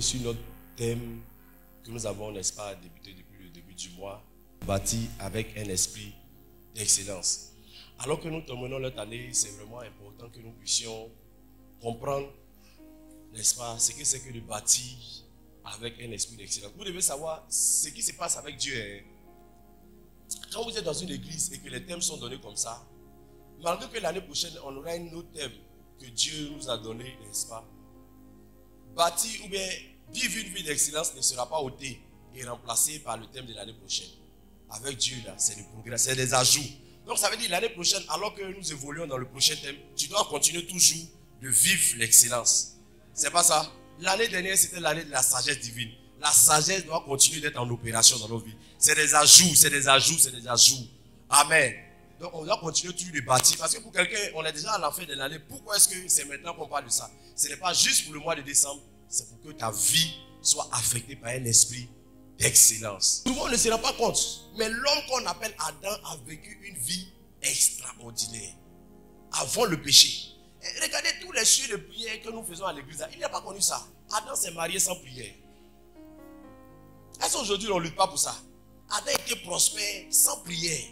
sur notre thème que nous avons, n'est-ce pas, débuté depuis le début du mois, bâti avec un esprit d'excellence. Alors que nous terminons notre année, c'est vraiment important que nous puissions comprendre, n'est-ce pas, ce que c'est que de bâtir avec un esprit d'excellence. Vous devez savoir ce qui se passe avec Dieu. Hein. Quand vous êtes dans une église et que les thèmes sont donnés comme ça, malgré que l'année prochaine, on aura un autre thème que Dieu nous a donné, n'est-ce pas? Bâtir ou bien vivre une vie d'excellence ne sera pas ôté et remplacé par le thème de l'année prochaine. Avec Dieu, là, c'est le progrès, c'est des ajouts. Donc ça veut dire l'année prochaine, alors que nous évoluons dans le prochain thème, tu dois continuer toujours de vivre l'excellence. C'est pas ça? L'année dernière, c'était l'année de la sagesse divine. La sagesse doit continuer d'être en opération dans nos vies. C'est des ajouts, c'est des ajouts, c'est des ajouts. Amen. Donc on doit continuer toujours de bâtir. Parce que pour quelqu'un, on est déjà à la fin de l'année. Pourquoi est-ce que c'est maintenant qu'on parle de ça? Ce n'est pas juste pour le mois de décembre. C'est pour que ta vie soit affectée par un esprit d'excellence. Souvent on ne se rend pas compte. Mais l'homme qu'on appelle Adam a vécu une vie extraordinaire. Avant le péché. Et regardez tous les cieux de prière que nous faisons à l'église. Il n'a pas connu ça. Adam s'est marié sans prière. Est-ce qu'aujourd'hui on ne lutte pas pour ça? Adam était prospère sans prière.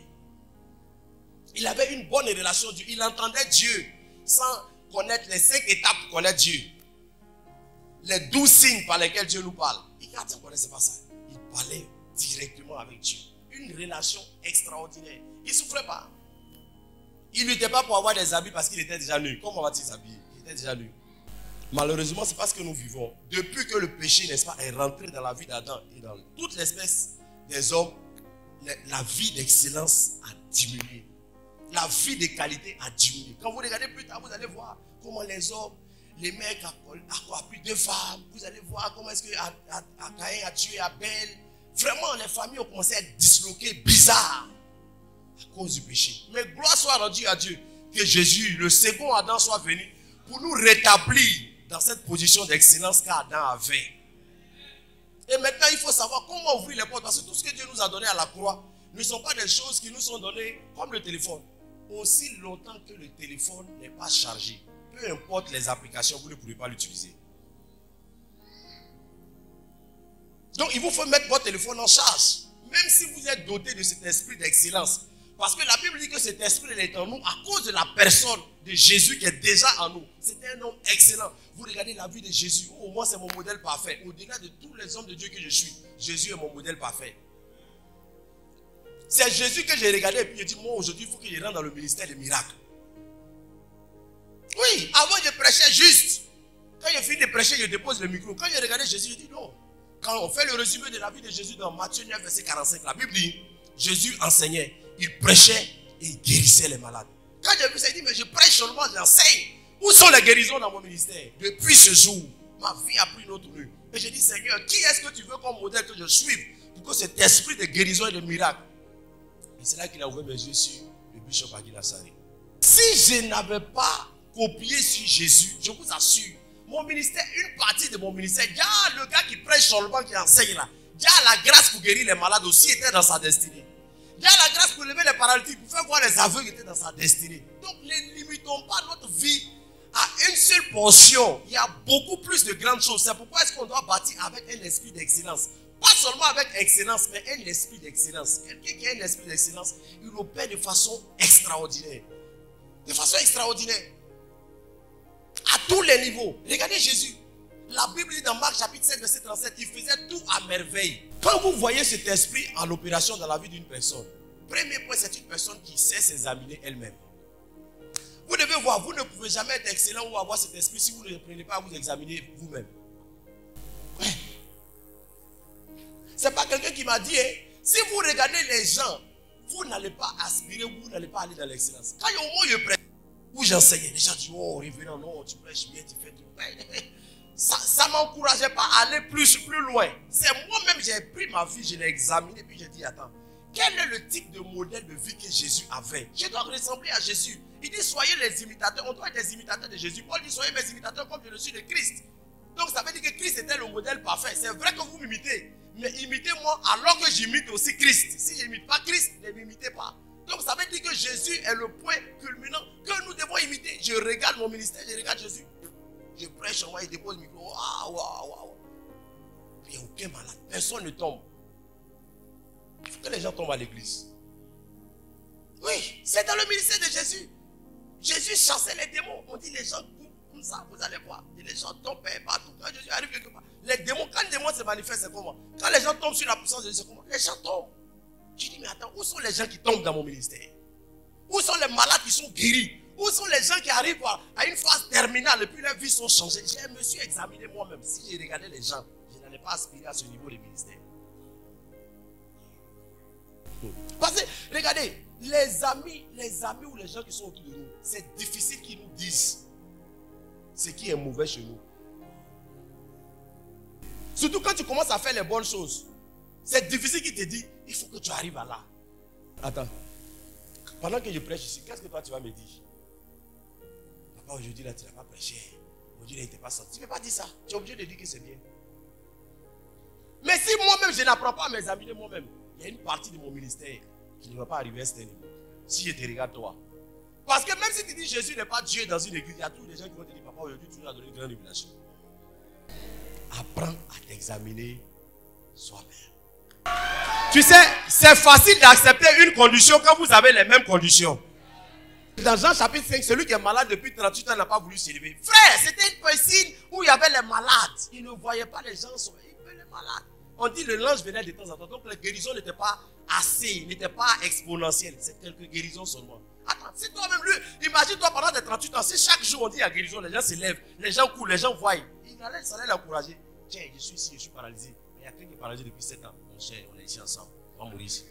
Il avait une bonne relation avec Dieu. Il entendait Dieu sans connaître les 5 étapes pour connaître Dieu. Les 12 signes par lesquels Dieu nous parle. Et quand il ne connaissait pas ça, il parlait directement avec Dieu. Une relation extraordinaire. Il ne souffrait pas. Il ne luttait pas pour avoir des habits parce qu'il était déjà nu. Comment va-t-il s'habiller? Il était déjà nu. Malheureusement, c'est pas ce que nous vivons. Depuis que le péché, n'est-ce pas, est rentré dans la vie d'Adam et dans toute l'espèce des hommes, la vie d'excellence a diminué. La vie de qualité a diminué. Quand vous regardez plus tard, vous allez voir comment les hommes, les mecs ont pris 2 femmes. Vous allez voir comment est-ce que Caïn a tué Abel. Vraiment, les familles ont commencé à être disloquées, bizarres, à cause du péché. Mais gloire soit rendue à Dieu que Jésus, le second Adam, soit venu pour nous rétablir dans cette position d'excellence qu'Adam avait. Et maintenant, il faut savoir comment ouvrir les portes. Parce que tout ce que Dieu nous a donné à la croix ne sont pas des choses qui nous sont données comme le téléphone. Aussi longtemps que le téléphone n'est pas chargé, peu importe les applications, vous ne pourrez pas l'utiliser. Donc, il vous faut mettre votre téléphone en charge. Même si vous êtes doté de cet esprit d'excellence. Parce que la Bible dit que cet esprit est en nous à cause de la personne de Jésus qui est déjà en nous. C'était un homme excellent. Vous regardez la vie de Jésus. Oh, moi, c'est mon modèle parfait. Au-delà de tous les hommes de Dieu que je suis, Jésus est mon modèle parfait. C'est Jésus que j'ai regardé et puis j'ai dit, moi, aujourd'hui, il faut que je rentre dans le ministère des miracles. Oui, avant, je prêchais juste. Quand j'ai fini de prêcher, je dépose le micro. Quand j'ai regardé Jésus, je dis non. Quand on fait le résumé de la vie de Jésus dans Matthieu 9, verset 45, la Bible dit, Jésus enseignait, il prêchait et il guérissait les malades. Quand j'ai vu ça, il dit, mais je prêche seulement, j'enseigne. Où sont les guérisons dans mon ministère? Depuis ce jour, ma vie a pris une autre rue. Et j'ai dit, Seigneur, qui est-ce que tu veux comme modèle que je suive pour que cet esprit de guérison et de miracle? Et c'est là qu'il a ouvert mes yeux sur le bishop Aguilar Sarr. Si je n'avais pas copié sur Jésus, je vous assure, mon ministère, une partie de mon ministère, il y a le gars qui prêche seulement, qui enseigne là, il y a la grâce pour guérir les malades aussi, était dans sa destinée. Il y a la grâce pour lever les paralytiques, pour faire voir les aveugles, qui étaient dans sa destinée. Donc ne limitons pas notre vie à une seule portion. Il y a beaucoup plus de grandes choses. C'est pourquoi est-ce qu'on doit bâtir avec un esprit d'excellence. Pas seulement avec excellence, mais un esprit d'excellence. Quelqu'un qui a un esprit d'excellence, il opère de façon extraordinaire. De façon extraordinaire. À tous les niveaux. Regardez Jésus. La Bible dit dans Marc chapitre 7, verset 37, il faisait tout à merveille. Quand vous voyez cet esprit en opération dans la vie d'une personne, premier point, c'est une personne qui sait s'examiner elle-même. Vous devez voir, vous ne pouvez jamais être excellent ou avoir cet esprit si vous ne prenez pas à vous examiner vous-même. Ouais. C'est pas quelqu'un qui m'a dit, hein, si vous regardez les gens, vous n'allez pas aspirer, vous n'allez pas aller dans l'excellence. Quand il y a au moins je prêche, où j'enseignais, les gens disent, oh, revenant, non, tu prêches bien, tu fais tout. Ça ne m'encourageait pas à aller plus loin. C'est moi-même, j'ai pris ma vie, je l'ai examinée, puis j'ai dit, attends, quel est le type de modèle de vie que Jésus avait? Je dois ressembler à Jésus. Il dit, soyez les imitateurs, on doit être des imitateurs de Jésus. Paul dit, soyez mes imitateurs comme je le suis de Christ. Donc ça veut dire que Christ était le modèle parfait. C'est vrai que vous m'imitez, mais imitez-moi alors que j'imite aussi Christ. Si je n'imite pas Christ, ne m'imitez pas. Donc ça veut dire que Jésus est le point culminant que nous devons imiter. Je regarde mon ministère, je regarde Jésus. Je prêche, on va, il dépose le micro. Waouh, waouh, waouh. est malade. Personne ne tombe. Il faut que les gens tombent à l'église. Oui, c'est dans le ministère de Jésus. Jésus chassait les démons. On dit les gens comme ça, vous allez voir. Et les gens tombent partout. Quand Jésus arrive quelque part, les démons, quand les démons se manifestent, c'est comment? Quand les gens tombent sur la puissance de Jésus, c'est comment? Les gens tombent. Je dis, mais attends, où sont les gens qui tombent dans mon ministère? Où sont les malades qui sont guéris? Où sont les gens qui arrivent à une phase terminale et puis leurs vies sont changées? Je me suis examiné moi-même. Si j'ai regardé les gens, je n'allais pas aspirer à ce niveau de ministère. Parce que, regardez, les amis ou les gens qui sont autour de nous, c'est difficile qu'ils nous disent ce qui est mauvais chez nous. Surtout quand tu commences à faire les bonnes choses. C'est difficile qu'ils te disent, il faut que tu arrives à là. Attends. Pendant que je prêche ici, qu'est-ce que toi tu vas me dire? Papa, aujourd'hui là, tu n'as pas prêché. Aujourd'hui là, il ne t'est pas sorti. Tu ne peux pas dire ça. Tu es obligé de dire que c'est bien. Mais si moi-même, je n'apprends pas à m'examiner moi-même, il y a une partie de mon ministère qui ne va pas arriver à ce niveau. Si je te regarde toi. Parce que même si tu dis Jésus n'est pas Dieu dans une église, il y a tous les gens qui vont te dire, papa, aujourd'hui tu nous as donné une grande révélation. Apprends à t'examiner soi-même. Tu sais, c'est facile d'accepter une condition quand vous avez les mêmes conditions. Dans Jean chapitre 5, celui qui est malade depuis 38 ans n'a pas voulu s'élever. Frère, c'était une piscine où il y avait les malades. Il ne voyait pas les gens, il veut les malades. On dit que l'ange venait de temps en temps. Donc les guérisons n'étaient pas assez, n'étaient pas exponentielles. C'est quelques guérisons seulement. Attends, si toi-même, lui, imagine-toi pendant tes 38 ans, si chaque jour on dit à guérison, les gens se lèvent, les gens courent, les gens voient. Ça allait l'encourager. Tiens, je suis ici, je suis paralysé. Mais il y a quelqu'un qui est paralysé depuis 7 ans. Mon cher, on est ici ensemble. On va mourir ici.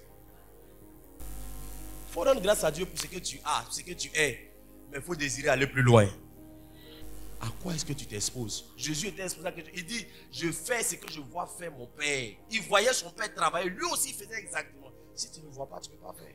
Il faut rendre grâce à Dieu pour ce que tu as, pour ce que tu es. Mais il faut désirer aller plus loin. À quoi est-ce que tu t'exposes? Jésus était exposé à quelque chose. Il dit, je fais ce que je vois faire mon Père. Il voyait son Père travailler. Lui aussi, il faisait exactement. Si tu ne vois pas, tu ne peux pas faire.